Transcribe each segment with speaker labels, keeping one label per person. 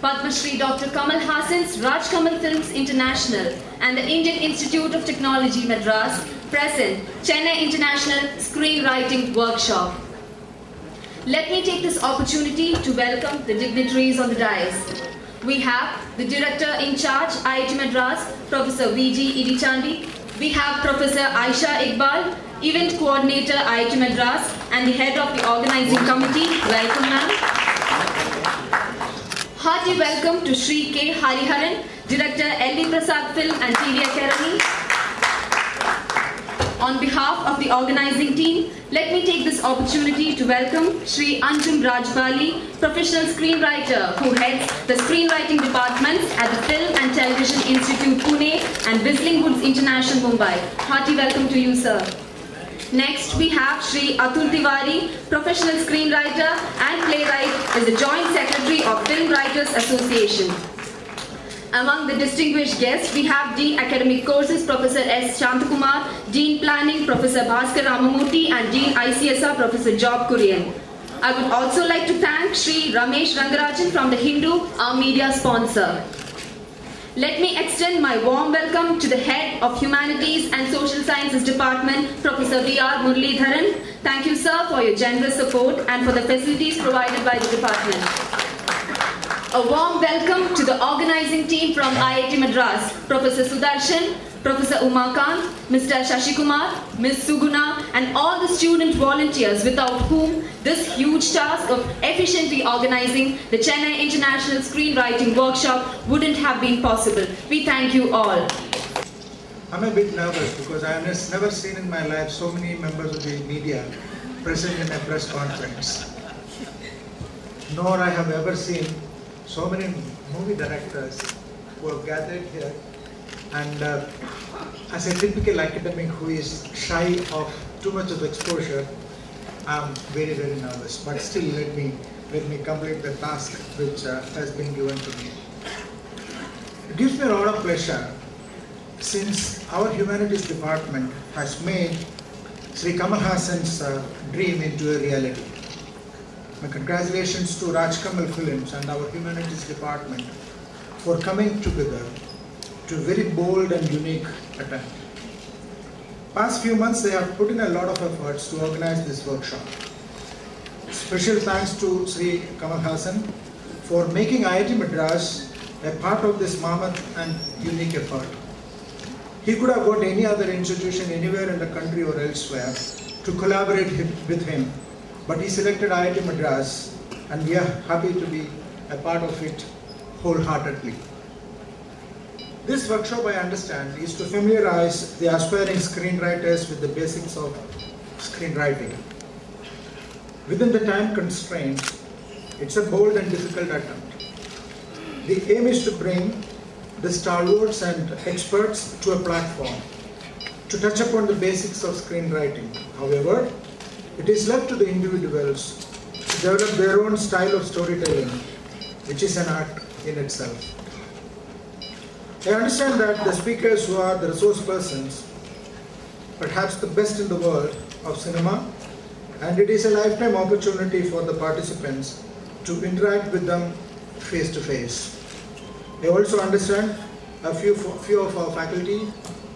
Speaker 1: Padma Shri Dr. Kamal Hassan's Raj Kamal Films International and the Indian Institute of Technology Madras present Chennai International Screenwriting Workshop. Let me take this opportunity to welcome the dignitaries on the dais. We have the Director in Charge, IIT Madras, Professor V.G. Idichandi. We have Professor Aisha Iqbal, Event Coordinator, IIT Madras, and the Head of the Organizing Committee. Welcome, ma'am. Hearty welcome to Shri K. Hariharan, Director, L.V. Prasad Film and TV Academy. On behalf of the organizing team, let me take this opportunity to welcome Shri Anjum Rajbali, professional screenwriter who heads the screenwriting departments at the Film and Television Institute Pune and Whistling Woods International Mumbai. Hearty welcome to you, sir. Next, we have Shri Atul Tiwari, professional screenwriter and playwright, is the Joint Secretary of Film Writers Association. Among the distinguished guests, we have Dean Academic Courses, Professor S. Shantakumar, Dean Planning, Professor Bhaskar Ramamurthy, and Dean ICSR, Professor Job Kurian. I would also like to thank Shri Ramesh Rangarajan from The Hindu, our media sponsor. Let me extend my warm welcome to the Head of Humanities and Social Sciences Department, Professor V.R. Muralidharan. Thank you, sir, for your generous support and for the facilities provided by the department. A warm welcome to the organizing team from IIT Madras, Professor Sudarshan, Professor Umakant, Mr. Shashikumar, Ms. Suguna, and all the student volunteers without whom this huge task of efficiently organizing the Chennai International Screenwriting Workshop wouldn't have been possible. We thank you all.
Speaker 2: I'm a bit nervous because I have never seen in my life so many members of the media present in a press conference. Nor I have ever seen so many movie directors who have gathered here, and as a typical academic who is shy of too much of exposure, I'm very, very nervous. But still, let me complete the task which has been given to me. It gives me a lot of pleasure since our humanities department has made Sri Kamal Hassan's dream into a reality. My congratulations to Raj Kamal Films and our humanities department for coming together to a very bold and unique attempt. Past few months they have put in a lot of efforts to organize this workshop. Special thanks to Sri Kamal Hassan for making IIT Madras a part of this mammoth and unique effort. He could have got any other institution anywhere in the country or elsewhere to collaborate with him. But he selected IIT Madras, and we are happy to be a part of it wholeheartedly. This workshop, I understand, is to familiarize the aspiring screenwriters with the basics of screenwriting. Within the time constraints, it's a bold and difficult attempt. The aim is to bring the stalwarts and experts to a platform to touch upon the basics of screenwriting. However, it is left to the individuals to develop their own style of storytelling, which is an art in itself. I understand that the speakers who are the resource persons, perhaps the best in the world of cinema, and it is a lifetime opportunity for the participants to interact with them face to face. I also understand a few of our faculty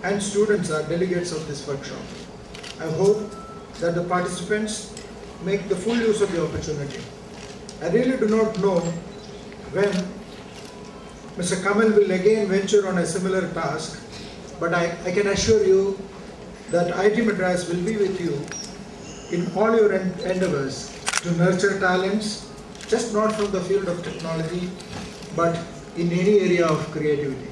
Speaker 2: and students are delegates of this workshop. I hope that the participants make the full use of the opportunity. I really do not know when Mr. Kamal will again venture on a similar task, but I can assure you that IIT Madras will be with you in all your endeavors to nurture talents, just not from the field of technology, but in any area of creativity.